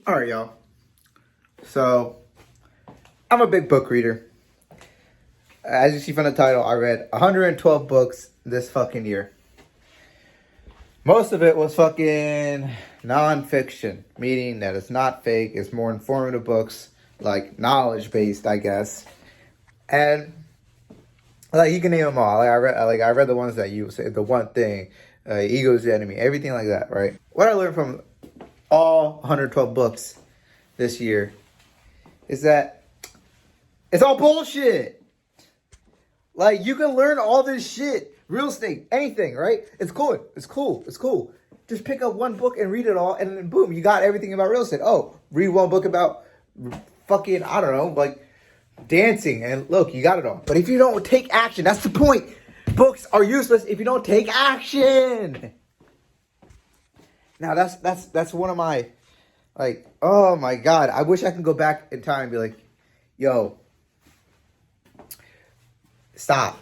All right, y'all. So, I'm a big book reader. As you see from the title, I read 112 books this fucking year. Most of it was fucking non-fiction, meaning that it's not fake, it's more informative books, like knowledge-based, I guess. And like you can name them all. I read the ones that you say, The One Thing, Ego's the Enemy, everything like that, right? What I learned from all 112 books this year is that it's all bullshit. Like, you can learn all this shit, real estate, anything, right? It's cool. It's cool. It's cool. Just pick up one book and read it all, and then boom, you got everything about real estate. Oh, read one book about fucking, I don't know, like dancing, and look, you got it all. But if you don't take action, that's the point. Books are useless if you don't take action. Now, that's one of my, like, oh my God. I wish I could go back in time and be like, yo, stop.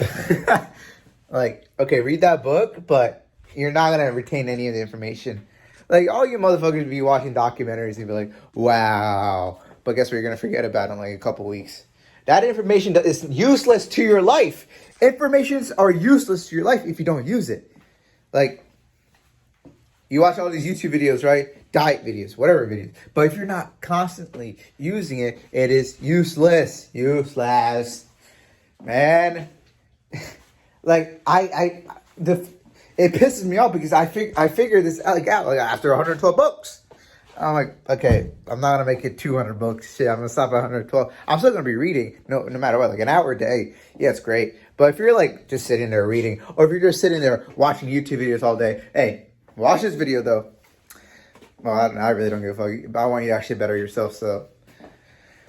Like, okay, read that book, but you're not going to retain any of the information. Like, all you motherfuckers be watching documentaries and be like, wow. But guess what? You're going to forget about it in like a couple weeks. That information is useless to your life. Informations are useless to your life if you don't use it. Like, you watch all these YouTube videos, right? Diet videos, whatever videos. But if you're not constantly using it, it is useless. Useless. Man. Like, it pisses me off because I figure this out after 112 books. I'm like, okay, I'm not going to make it 200 books. Shit, I'm going to stop at 112. I'm still going to be reading, no matter what, like an hour a day. Yeah, it's great. But if you're like just sitting there reading, or if you're just sitting there watching YouTube videos all day, hey, watch this video though. Well, I really don't give a fuck. I want you to actually better yourself. So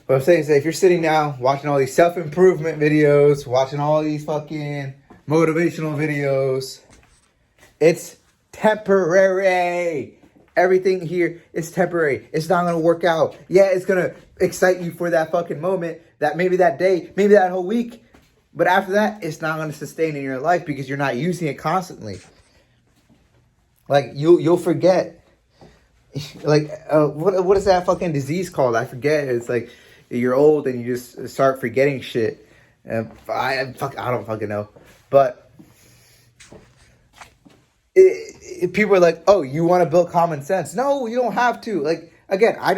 what I'm saying is that if you're sitting down watching all these self-improvement videos, watching all these fucking motivational videos, it's temporary. Everything here is temporary. It's not going to work out. Yeah, it's going to excite you for that fucking moment, that maybe that day, maybe that whole week. But after that, it's not going to sustain in your life because you're not using it constantly. Like, you'll forget. Like, what is that fucking disease called? I forget. It's like you're old and you just start forgetting shit. I don't fucking know. But people are like, oh, you want to build common sense. No, you don't have to. Like, again, I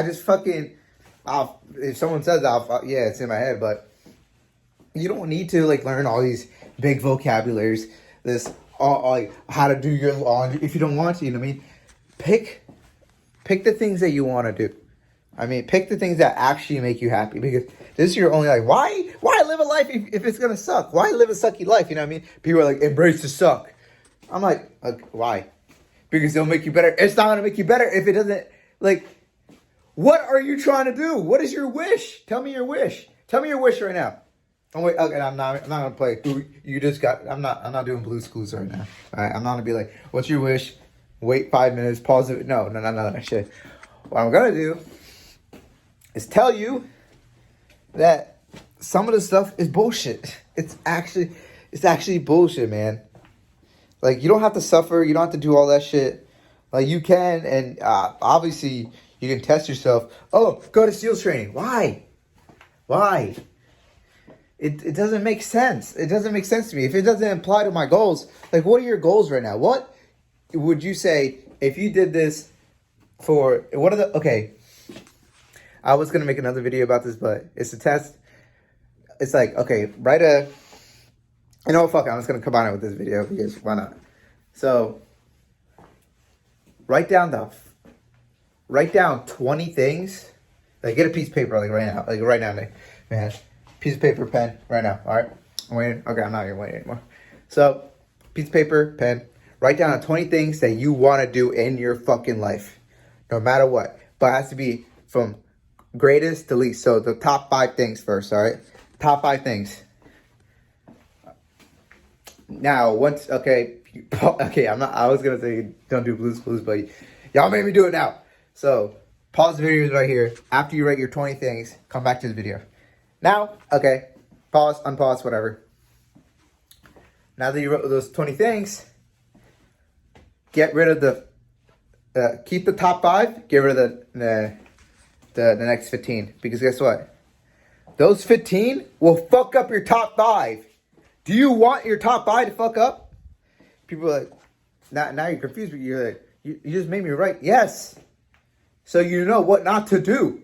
just fucking, if someone says that, yeah, it's in my head. But you don't need to, like, learn all these big vocabularies. Like, how to do your laundry if you don't want to, you know what I mean? Pick the things that you want to do. I mean, pick the things that actually make you happy, because this is your only life. Why live a life if it's going to suck? Why live a sucky life? You know what I mean? People are like, embrace the suck. I'm like, why? Because it'll make you better. It's not going to make you better if it doesn't, like, what are you trying to do? What is your wish? Tell me your wish. Tell me your wish right now. Oh wait, okay, I'm not gonna play. I'm not doing Blue's Clues right now. All right, I'm not gonna be like, what's your wish? Wait 5 minutes, pause it. No, shit. What I'm gonna do is tell you that some of the stuff is bullshit. It's actually bullshit, man. Like, you don't have to suffer. You don't have to do all that shit. Like, you can, and obviously you can test yourself. Oh, go to SEALs training. Why? It doesn't make sense. It doesn't make sense to me. If it doesn't apply to my goals, like, what are your goals right now? What would you say if you did this for, okay, I was going to make another video about this, but it's a test. It's like, okay, fuck it, I'm just going to combine it with this video because why not? So, write down 20 things. Like, get a piece of paper, like right now, man. Piece of paper, pen, right now. All right, I'm waiting. Okay, I'm not even waiting anymore. So, piece of paper, pen. Write down 20 things that you want to do in your fucking life, no matter what. But it has to be from greatest to least. So the top 5 things first. All right, top 5 things. Now, okay. I was gonna say don't do Blue's Clues, but y'all made me do it now. So pause the video right here. After you write your 20 things, come back to the video. Now, okay, pause, unpause, whatever. Now that you wrote those 20 things, get rid of keep the top 5, get rid of the next 15. Because guess what? Those 15 will fuck up your top 5. Do you want your top 5 to fuck up? People are like, now you're confused, but you're like, you just made me right. Yes. So you know what not to do.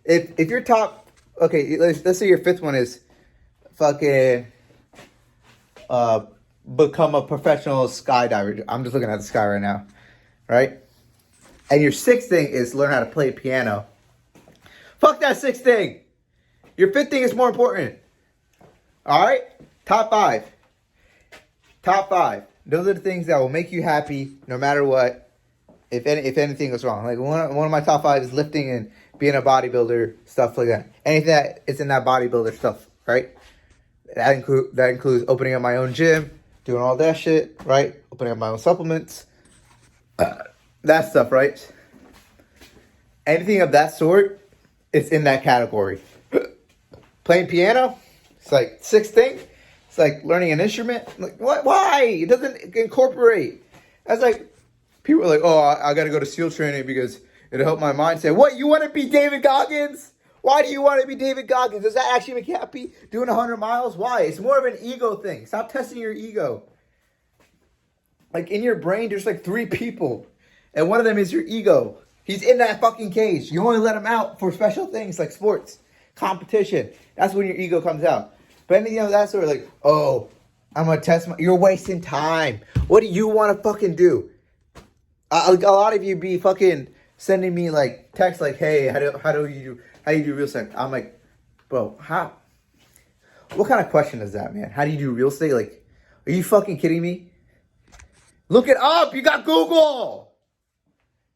If your top, okay, let's say your 5th one is fucking become a professional skydiver. I'm just looking at the sky right now, right? And your 6th thing is learn how to play piano. Fuck that 6th thing. Your 5th thing is more important. All right? Top 5. Top 5. Those are the things that will make you happy no matter what. If anything goes wrong. Like one of my top 5 is lifting and being a bodybuilder, stuff like that. Anything that is in that bodybuilder stuff, right? That includes opening up my own gym, doing all that shit, right? Opening up my own supplements. That stuff, right? Anything of that sort is in that category. Playing piano, it's like 6th thing. It's like learning an instrument. Like, what? Why? It doesn't incorporate. That's like, people are like, oh, I got to go to SEAL training because it'll help my mindset. What? You want to be David Goggins? Why do you want to be David Goggins? Does that actually make you happy? Doing 100 miles? Why? It's more of an ego thing. Stop testing your ego. Like, in your brain, there's like 3 people. And one of them is your ego. He's in that fucking cage. You only let him out for special things like sports, competition. That's when your ego comes out. But anything of that sort of like, oh, I'm going to test you're wasting time. What do you want to fucking do? A lot of you be fucking sending me like texts like, hey, how do you do real estate? I'm like, bro, how? What kind of question is that, man? How do you do real estate? Like, are you fucking kidding me? Look it up. You got Google.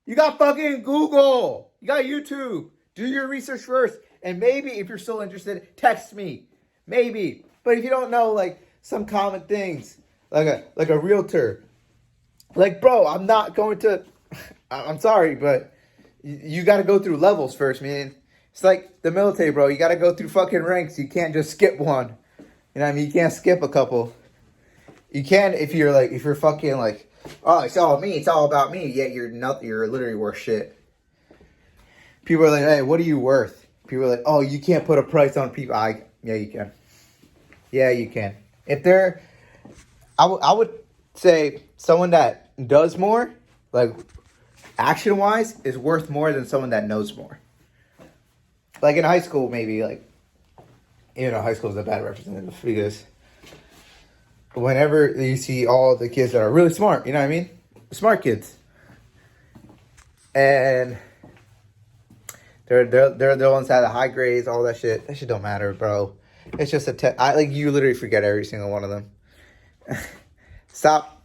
You got fucking Google. You got YouTube. Do your research first. And maybe if you're still interested, text me. Maybe. But if you don't know, like, some common things, like a realtor, like, bro, I'm not going to, I'm sorry, but you got to go through levels first, man. It's like the military, bro. You got to go through fucking ranks. You can't just skip one. You know what I mean? You can't skip a couple. You can if you're fucking like, oh, it's all me. It's all about me. Yet you're literally worth shit. People are like, hey, what are you worth? People are like, oh, you can't put a price on people. Yeah, you can. Yeah, you can. If they're, I would say someone that does more, like action-wise, is worth more than someone that knows more. Like in high school, maybe, like, you know, high school is a bad representative because whenever you see all the kids that are really smart, you know what I mean? Smart kids. And they're the ones that have the high grades, all that shit. That shit don't matter, bro. It's just you literally forget every single one of them. Stop.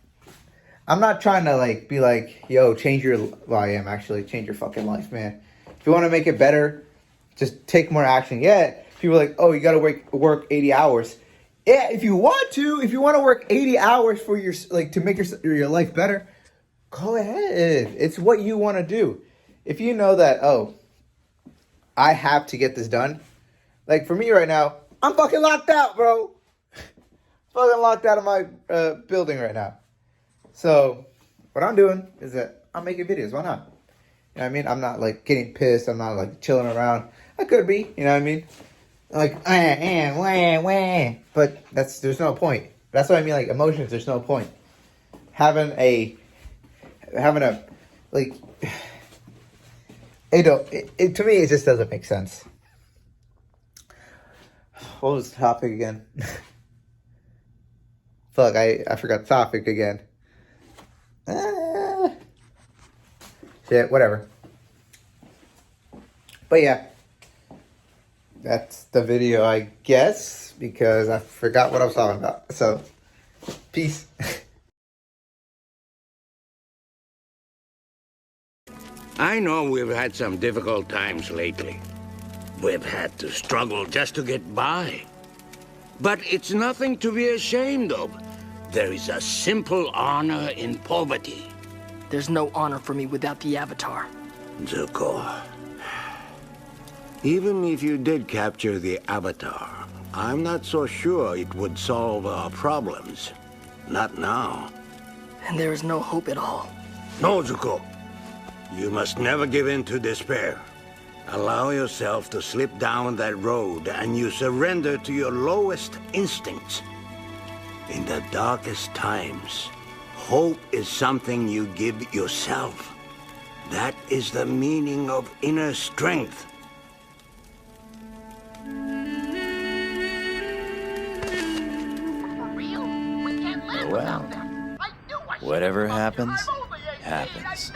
I'm not trying to like be like, yo, change your fucking life, man. If you want to make it better, just take more action. Yeah, people are like, oh, you got to work 80 hours. Yeah, if you want to work 80 hours for your, like, to make your life better, go ahead. It's what you want to do. If you know that, oh, I have to get this done. Like for me right now, I'm fucking locked out, bro. Fucking locked out of my building right now. So what I'm doing is that I'm making videos. Why not? You know what I mean? I'm not like getting pissed. I'm not like chilling around. I could be. You know what I mean? Like, but there's no point. That's what I mean. Like emotions, there's no point. Having a like, to me, it just doesn't make sense. What was the topic again? Fuck, I forgot the topic again. Shit, whatever. But yeah. That's the video, I guess, because I forgot what I was talking about. So, peace. I know we've had some difficult times lately. We've had to struggle just to get by. But it's nothing to be ashamed of. There is a simple honor in poverty. There's no honor for me without the Avatar. Zuko. Even if you did capture the Avatar, I'm not so sure it would solve our problems. Not now. And there is no hope at all. No, Zuko. You must never give in to despair. Allow yourself to slip down that road and you surrender to your lowest instincts. In the darkest times, hope is something you give yourself. That is the meaning of inner strength. Well, whatever happens, happens.